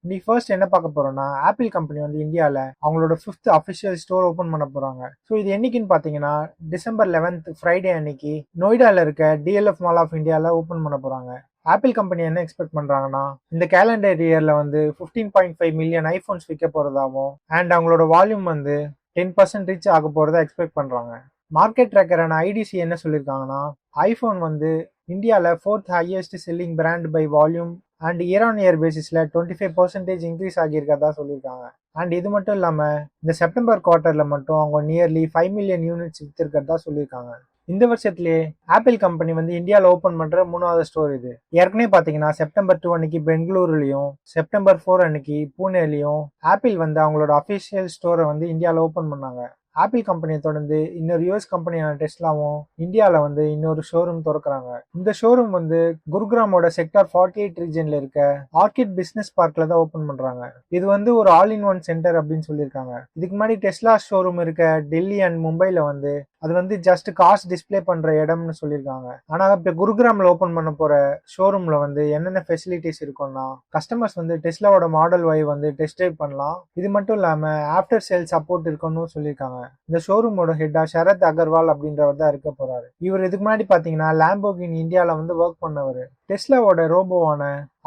நீ ஃபர்ஸ்ட் என்ன பார்க்க போறோம்னா ஆப்பிள் கம்பெனி வந்து இந்தியாவில் அவங்களோட 5th அஃபிஷியல் ஸ்டோர் ஓப்பன் பண்ண போறாங்க. ஸோ இது என்னைக்குன்னு பார்த்தீங்கன்னா டிசம்பர் 11th ஃப்ரைடே அன்னைக்கு நொய்டாவில் இருக்க டிஎல்எஃப் மால் ஆஃப் இந்தியாவில் ஓப்பன் பண்ண போறாங்க. ஆப்பிள் கம்பெனி என்ன எக்ஸ்பெக்ட் பண்றாங்கன்னா இந்த கேலண்டர் இயர்ல வந்து 15.5 மில்லியன் ஐபோன்ஸ் விற்க போறதாகவும் அண்ட் அவங்களோட வால்யூம் வந்து 10% ரீச் ஆக போறதா எக்ஸ்பெக்ட் பண்றாங்க. மார்க்கெட் ட்ராக்கரான ஐடிசி என்ன சொல்லியிருக்காங்கன்னா ஐபோன் வந்து இந்தியாவில் 4th highest selling brand by volume and year on year பேசிஸ்ல 25% இன்க்ரீஸ் ஆகியிருக்கதா சொல்லியிருக்காங்க. அண்ட் இது மட்டும் இல்லாமல் இந்த செப்டம்பர் குவார்ட்டர்ல மட்டும் அவங்க நியர்லி 5 மில்லியன் யூனிட்ஸ் வித்திருக்கிறதா சொல்லியிருக்காங்க. இந்த வருஷத்துலேயே ஆப்பிள் கம்பெனி வந்து இந்தியாவில் ஓப்பன் பண்ற 3வது ஸ்டோர் இது. ஏற்கனவே பார்த்தீங்கன்னா செப்டம்பர் 2 அன்னைக்கு பெங்களூருலையும் செப்டம்பர் 4 அன்னைக்கு பூனேலையும் ஆப்பிள் வந்து அவங்களோட அஃபிஷியல் ஸ்டோரை வந்து இந்தியாவில் ஓப்பன் பண்ணாங்க. ஆப்பிள் கம்பெனியை தொடர்ந்து இன்னொரு யூஎஸ் கம்பெனியான டெஸ்லாவும் இந்தியாவில் வந்து இன்னொரு ஷோரூம் திறக்கிறாங்க. இந்த ஷோரூம் வந்து குருகிராமோட செக்டார் 48 ரீஜன்ல இருக்க ஆர்கிட் பிசினஸ் பார்க்ல தான் ஓப்பன் பண்றாங்க. இது வந்து ஒரு ஆல் இன் ஒன் சென்டர் அப்படின்னு சொல்லியிருக்காங்க. இதுக்கு முன்னாடி டெஸ்லா ஷோரூம் இருக்க டெல்லி அண்ட் மும்பைல வந்து அது வந்து ஜஸ்ட் கார்ஸ் டிஸ்பிளே பண்ற இடம்னு சொல்லியிருக்காங்க. ஆனா இப்ப குருகிராம்ல ஓப்பன் பண்ண போற ஷோரூம்ல வந்து என்னென்ன ஃபெசிலிட்டிஸ் இருக்கும்னா கஸ்டமர்ஸ் வந்து டெஸ்லாவோட மாடல் Y வந்து டெஸ்ட் ட்ரைவ் பண்ணலாம். இது மட்டும் இல்லாம ஆஃப்டர் சேல் சப்போர்ட் இருக்குன்னு சொல்லியிருக்காங்க. இந்த ஷோரூமோட ஹெட்டா ஷரத் அகர்வால் அப்படின்றவர் தான் இருக்க போறாரு. இவர் இதுக்கு முன்னாடி பாத்தீங்கன்னா லாம்போகினி இந்தியால வந்து ஒர்க் பண்ணவர். டெஸ்லாவோட ரோபோவான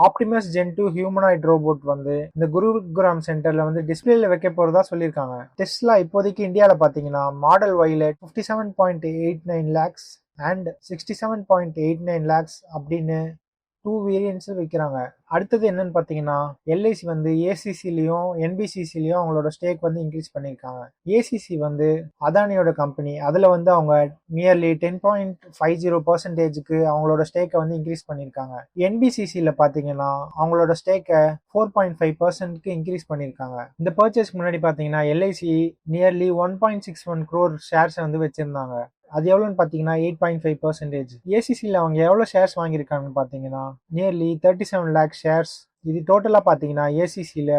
ஆப்டிமஸ் ஜென் 2 ஹியூமனாய்ட் ரோபோட் வந்து இந்த குருகிராம் சென்டர்ல வந்து டிஸ்பிளேல வைக்க போறதா சொல்லியிருக்காங்க. டெஸ்லா இப்போதைக்கு இந்தியால பாத்தீங்கன்னா மாடல் Yல 57.89 lakhs அண்ட் 67.89 lakhs அப்படின்னு 2 வேரியன்ட்ஸ் விற்கிறாங்க. அடுத்தது என்னன்னு பார்த்தீங்கன்னா எல்ஐசி வந்து ஏசிசிலையும் என்பிசிசிலையும் அவங்களோட ஸ்டேக் வந்து இன்க்ரீஸ் பண்ணியிருக்காங்க. ஏசிசி வந்து அதானியோட கம்பெனி, அதில் வந்து அவங்க நியர்லி 10.50% அவங்களோட ஸ்டேக்கை வந்து இன்க்ரீஸ் பண்ணியிருக்காங்க. என்பிசிசியில் பார்த்தீங்கன்னா அவங்களோட ஸ்டேக்கை 4.5% இன்க்ரீஸ் பண்ணியிருக்காங்க. இந்த பர்ச்சேஸ்க்கு முன்னாடி பார்த்தீங்கன்னா எல்ஐசி நியர்லி 1.61 crore ஷேர்ஸை வந்து வச்சிருந்தாங்க. அது எவ்வளோன்னு பார்த்தீங்கன்னா 8.5%. ஏசிசியில் அவங்க எவ்வளோ ஷேர்ஸ் வாங்கியிருக்காங்கன்னு பார்த்தீங்கன்னா நியர்லி 37 lakh ஷேர்ஸ். இது டோட்டலாக பார்த்தீங்கன்னா ஏசிசியில்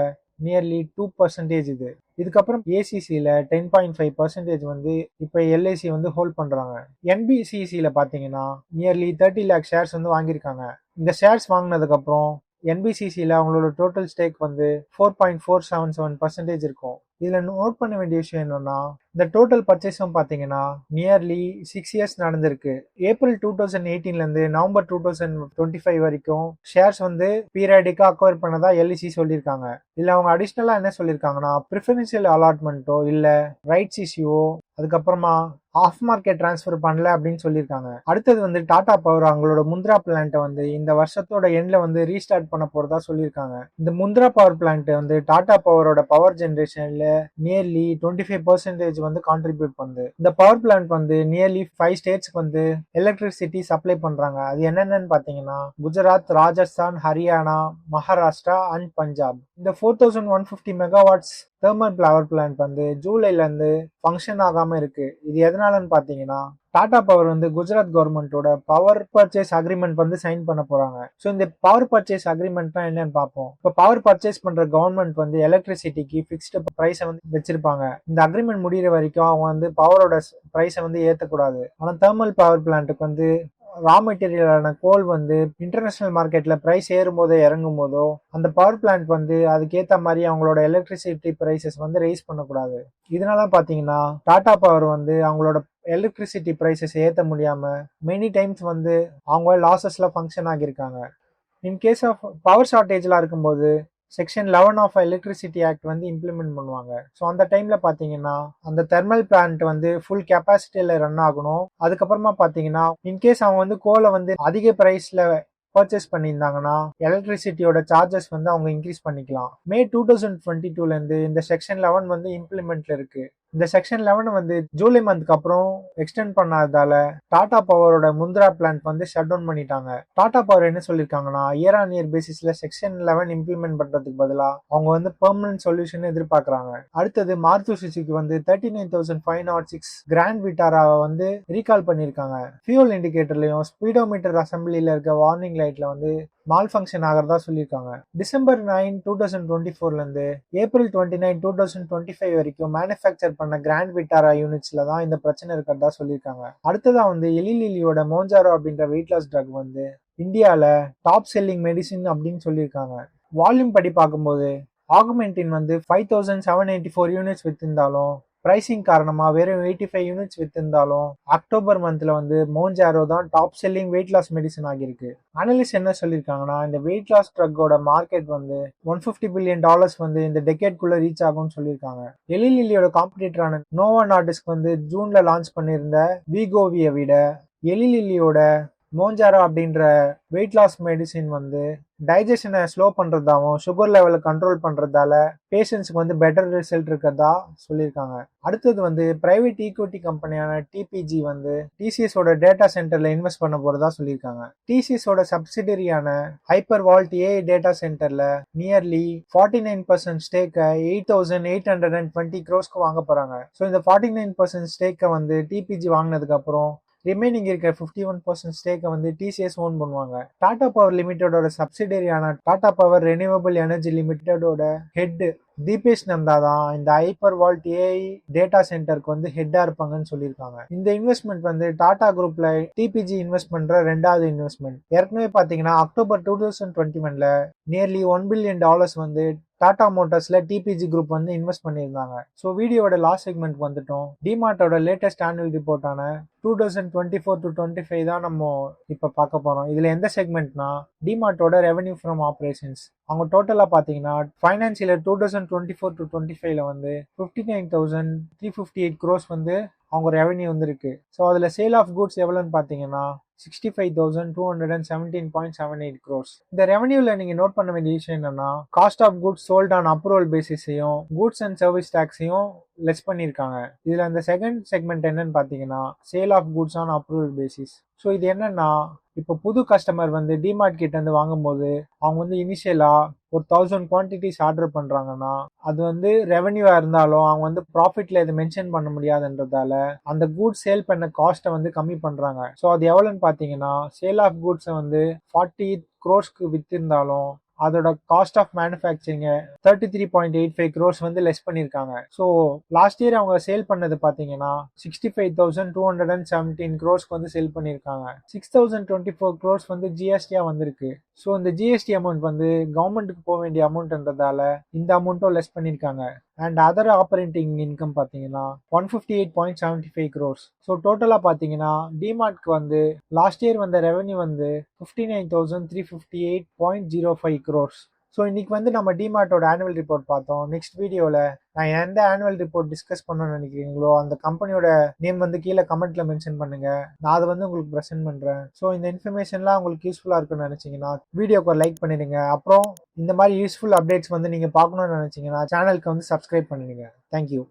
நியர்லி 2% இது. இதுக்கப்புறம் ஏசிசியில் 10.5% வந்து இப்போ எல்ஐசி வந்து ஹோல்ட் பண்ணுறாங்க. என்பிசிசியில் பார்த்தீங்கன்னா நியர்லி 30 lakh ஷேர்ஸ் வந்து வாங்கியிருக்காங்க. இந்த ஷேர்ஸ் வாங்கினதுக்கப்புறம் என்பிசிசியில் அவங்களோட டோட்டல் ஸ்டேக் வந்து 4.477% இருக்கும். இதில் நோட் பண்ண வேண்டிய விஷயம் என்னன்னா இந்த டோட்டல் பர்ச்சேஸும் பார்த்தீங்கன்னா நியர்லி 6 இயர்ஸ் நடந்திருக்கு. ஏப்ரல் 2018 நவம்பர் 2025 வரைக்கும் ஷேர்ஸ் வந்து பீரியாடிக்கா அக்வயர் பண்ணதா எல்ஐசி சொல்லியிருக்காங்க. இல்லை அவங்க அடிஷ்னலாக என்ன சொல்லியிருக்காங்கன்னா ப்ரிஃபரன்ஷியல் அலாட்மெண்ட்டோ இல்லை ரைட்ஸ் இஷ்யூவோ அதுக்கப்புறமா ஆஃப் மார்க்கெட் டிரான்ஸ்ஃபர் பண்ணல அப்படின்னு சொல்லியிருக்காங்க. அடுத்தது வந்து டாடா பவர் அவங்களோட முந்த்ரா பிளான்ட்டை வந்து இந்த வருஷத்தோட எண்ட்ல வந்து ரீஸ்டார்ட் பண்ண போறதா சொல்லியிருக்காங்க. இந்த முந்த்ரா பவர் பிளான்ட் வந்து டாடா பவரோட பவர் ஜென்ரேஷன்ல நியர்லி 25% வந்து கான்ட்ரிபியூட் பண்ணுது. இந்த பவர் பிளான்ட் வந்து நியர்லி 5 ஸ்டேட்ஸ்க்கு வந்து எலக்ட்ரிசிட்டி சப்ளை பண்றாங்க. அது என்னென்னு பாத்தீங்கன்னா குஜராத், ராஜஸ்தான், ஹரியானா, மகாராஷ்டிரா அண்ட் பஞ்சாப். இந்த 4150 மெகாவாட்ஸ் தெர்மல் பவர் பிளான்ட் வந்து ஜூலைல இருந்து ஃபங்க்ஷன் ஆகாம இருக்கு. இது எதனாலன்னு பாத்தீங்கன்னா டாடா பவர் வந்து குஜராத் கவர்மெண்டோட பவர் பர்ச்சேஸ் அக்ரிமெண்ட் வந்து சைன் பண்ண போறாங்க. ஸோ இந்த பவர் பர்ச்சேஸ் அக்ரிமெண்ட்னா என்னன்னு பார்ப்போம். இப்போ பவர் பர்ச்சேஸ் பண்ற கவர்மெண்ட் வந்து எலக்ட்ரிசிட்டிக்கு ஃபிக்ஸ்டு பிரைஸை வந்து வச்சிருப்பாங்க. இந்த அக்ரிமெண்ட் முடிகிற வரைக்கும் அவங்க வந்து பவரோட பிரைஸை வந்து ஏற்றக்கூடாது. ஆனால் தெர்மல் பவர் பிளான்ட்டுக்கு வந்து ரா மெட்டீரியலான கோல் வந்து இன்டர்நேஷனல் மார்க்கெட்ல பிரைஸ் ஏறும் போதோ இறங்கும் போதோ அந்த பவர் பிளான்ட் வந்து அதுக்கேற்ற மாதிரி அவங்களோட எலக்ட்ரிசிட்டி பிரைசஸ் வந்து ரைஸ் பண்ணக்கூடாது. இதனால பாத்தீங்கன்னா டாடா பவர் வந்து அவங்களோட எலக்ட்ரிசிட்டி பிரைசஸ் ஏற்ற முடியாம மெனி டைம்ஸ் வந்து அவங்க லாசஸ்ல ஃபங்க்ஷன் ஆகியிருக்காங்க. இன்கேஸ் ஆஃப் பவர் ஷார்டேஜ்லாம் இருக்கும்போது செக்ஷன் 11 ஆஃப் எலக்ட்ரிசிட்டி ஆக்ட் வந்து இம்ப்ளிமெண்ட் பண்ணுவாங்க. ஸோ அந்த டைம்ல பாத்தீங்கன்னா அந்த தெர்மல் பிளான்ட் வந்து ஃபுல் கெப்பாசிட்டியில ரன் ஆகணும். அதுக்கப்புறமா பாத்தீங்கன்னா இன்கேஸ் அவங்க வந்து கோலை வந்து அதிக பிரைஸ்ல பர்ச்சேஸ் பண்ணியிருந்தாங்கன்னா எலக்ட்ரிசிட்டியோட சார்ஜஸ் வந்து அவங்க இன்க்ரீஸ் பண்ணிக்கலாம். மே 2022 இந்த செக்ஷன் 11 வந்து இம்ப்ளிமெண்ட்ல இருக்கு. இந்த செக்ஷன் 11 வந்து ஜூலை மந்த்க்கு அப்புறம் எக்ஸ்டெண்ட் பண்ணாததால டாடா பவரோட முந்த்ரா பிளான்ட் வந்து ஷட் டவுன் பண்ணிட்டாங்க. டாடா பவர் என்ன சொல்லியிருக்காங்கன்னா இயர் ஆன் இயர் பேசிஸ்ல செக்ஷன் 11 இம்ப்ளிமெண்ட் பண்றதுக்கு பதிலாக அவங்க வந்து பெர்மனன்ட் சொல்யூஷன் எதிர்பார்க்கறாங்க. அடுத்தது மாருதி சுசுகி வந்து 39,506 கிராண்ட் விட்டாராவை வந்து ரீகால் பண்ணியிருக்காங்க. ஃபியூல் இண்டிகேட்டர்லயும் ஸ்பீடோமீட்டர் அசம்பிளில இருக்க வார்னிங் லைட்ல வந்து மால் ஃபங்க்ஷன் ஆகிறதா சொல்லியிருக்காங்க. டிசம்பர் 9, 2024 ஏப்ரல் 29, 2025 வரைக்கும் மேனுஃபேக்சர் பண்ண கிராண்ட் விட்டாரா யூனிட்ஸ்ல தான் இந்த பிரச்சனை இருக்கிறதா சொல்லியிருக்காங்க. அடுத்ததா வந்து எலிலிலியோட மோஞ்சாரோ அப்படின்ற வெயிட் லாஸ் ட்ரக் வந்து இந்தியாவில் டாப் செல்லிங் மெடிசின் அப்படின்னு சொல்லியிருக்காங்க. வால்யூம் படி பார்க்கும்போது ஆகுமெண்டின் வந்து 5784 யூனிட்ஸ் வித்திருந்தாலும் பிரைசிங் காரணமா வெறும் 85 யூனிட்ஸ் வித்திருந்தாலும் அக்டோபர் மந்த்ல வந்து மோன்ஜாரோ தான் top selling weight loss medicine ஆகியிருக்கு. அனலிஸ்ட் என்ன சொல்லியிருக்காங்கன்னா, இந்த வெயிட் லாஸ் ட்ரக்கோட மார்க்கெட் வந்து $150 பில்லியன் வந்து இந்த டெக்கேட்குள்ள ரீச் ஆகும்னு சொல்லியிருக்காங்க. எலி லில்லியோட காம்படிட்டரான நோவா நார்டிஸ்க் வந்து ஜூன்ல லான்ச் பண்ணியிருந்த வீகோவியை விட எலி லில்லியோட மோன்ஜாரோ அப்படின்ற வெயிட் லாஸ் மெடிசின் வந்து டைஜஷனை ஸ்லோ பண்றதாவும் சுகர் லெவலை கண்ட்ரோல் பண்றதால பேஷண்ட்ஸ்க்கு வந்து பெட்டர் ரிசல்ட் இருக்கிறதா சொல்லியிருக்காங்க. அடுத்தது வந்து பிரைவேட் ஈக்விட்டி கம்பெனியான டிபிஜி வந்து டிசிஎஸோட டேட்டா சென்டர்ல இன்வெஸ்ட் பண்ண போறதா சொல்லியிருக்காங்க. டிசிஎஸோட சப்சிடரியான ஹைப்பர் வால்ட் ஏஐ டேட்டா சென்டர்ல நியர்லி 49% ஸ்டேக்கை 8820 crores வாங்க போறாங்க. ஸோ இந்த 49% ஸ்டேக்கை வந்து டிபிஜி வாங்கினதுக்கு அப்புறம் ரிமைனிங் இருக்க 51% ஸ்டேக்கை வந்து டிசிஎஸ் ஓன் பண்ணுவாங்க. டாடா பவர் லிமிடெடோட சப்சிடரியான டாடா பவர் ரெனியூவபிள் எனர்ஜி லிமிடெடோட ஹெட் தீபேஷ் நந்தா தான் இந்த ஹைப்பர் வால்ட் ஏஐ டேட்டா சென்டருக்கு வந்து ஹெட்டா இருப்பாங்கன்னு சொல்லியிருக்காங்க. இந்த இன்வெஸ்ட்மெண்ட் வந்து டாடா குரூப்ல டிபிஜி இன்வெஸ்ட் பண்ற ரெண்டாவது இன்வெஸ்ட்மெண்ட். ஏற்கனவே பாத்தீங்கன்னா அக்டோபர் 2021ல நியர்லி $1 பில்லியன் வந்து டாடா மோட்டார்ஸ்ல டிபிஜி குரூப் வந்து இன்வெஸ்ட் பண்ணியிருந்தாங்க. ஸோ வீடியோட லாஸ்ட் செக்மெண்ட் வந்துட்டோம். டிமார்ட்டோட லேட்டஸ்ட் ஆனுவல் ரிப்போர்ட்டான 2024-25 தான் நம்ம இப்ப பார்க்க போறோம். இதுல எந்த செக்மெண்ட்னா டிமார்ட்டோட ரெவன்யூ ஃப்ரம் ஆபரேஷன்ஸ். அவங்க டோட்டலா பாத்தீங்கன்னா ஃபைனான்சியல் 2024-25ல வந்து 59,358 crores வந்து அவங்க ரெவன்யூ வந்துருக்கு. ஸோ அதுல சேல் ஆஃப் குட்ஸ் எவ்வளோன்னு பாத்தீங்கன்னா 65,217.78 crores. இந்த ரெவன்யூல நீங்க நோட் பண்ண வேண்டிய விஷயம் என்னன்னா, cost of goods sold on approval பேசிஸையும் குட்ஸ் அண்ட் சர்வீஸ் டாக்ஸையும் லெஸ் பண்ணியிருக்காங்க. இதுல அந்த செகண்ட் செக்மெண்ட் என்னன்னு பாத்தீங்கன்னா sale of goods on approval basis. So இது என்னன்னா, இப்போ புது கஸ்டமர் வந்து டிமார்ட் கிட்ட இருந்து வாங்கும்போது அவங்க வந்து இனிஷியலா ஒரு 1000 குவான்டிட்டிஸ் ஆர்டர் பண்றாங்கன்னா அது வந்து ரெவன்யூவா இருந்தாலும் அவங்க வந்து ப்ராஃபிட்ல இதை மென்ஷன் பண்ண முடியாதுன்றதால அந்த குட்ஸ் சேல் பண்ண காஸ்ட்டை வந்து கம்மி பண்றாங்க. ஸோ அது எவ்வளோன்னு பாத்தீங்கன்னா சேல் ஆஃப் குட்ஸை வந்து 40 crores வித்திருந்தாலும் அதோட காஸ்ட் ஆஃப் மேனுஃபேக்சரிங் 33.85 crores வந்து லெஸ் பண்ணியிருக்காங்க. ஸோ லாஸ்ட் இயர் அவங்க சேல் பண்ணது பார்த்தீங்கன்னா 65,217 crores வந்து சேல் பண்ணியிருக்காங்க. 6,024 crores வந்து ஜிஎஸ்டியா வந்திருக்கு. ஸோ இந்த ஜிஎஸ்டி அமௌண்ட் வந்து கவர்மெண்ட்டுக்கு போக வேண்டிய அமௌண்ட்ன்றதால இந்த அமௌண்ட்டும் லெஸ் பண்ணியிருக்காங்க. அண்ட் அதர் ஆப்பரேட்டிங் இன்கம் பார்த்தீங்கன்னா 158.75 crores. ஸோ டோட்டலாக பார்த்தீங்கன்னா டிமார்ட்க்கு வந்து லாஸ்ட் இயர் வந்த ரெவன்யூ வந்து 59,358.05 crores. ஸோ இன்னைக்கு வந்து நம்ம டிமார்ட்டோட ஆனுவல் ரிப்போர்ட் பார்த்தோம். நெக்ஸ்ட் வீடியோவில் நான் எந்த ஆனுவல் ரிப்போர்ட் டிஸ்கஸ் பண்ணணும்னு நினைக்கிறீங்களோ அந்த கம்பெனியோட நேம் வந்து கீழே கமெண்ட்ல மென்ஷன் பண்ணுங்க. நான் அதை வந்து உங்களுக்கு ப்ரெசென்ட் பண்றேன். ஸோ இந்த இன்ஃபர்மேஷன்லாம் உங்களுக்கு யூஸ்ஃபுல்லா இருக்குன்னு நினைச்சீங்கன்னா வீடியோக்கு லைக் பண்ணிடுங்க. அப்புறம் இந்த மாதிரி யூஸ்ஃபுல் அப்டேட்ஸ் வந்து நீங்க பார்க்கணும்னு நினைச்சீங்கன்னா சேனலுக்கு வந்து சப்ஸ்கிரைப் பண்ணிடுங்க. தேங்க்யூ.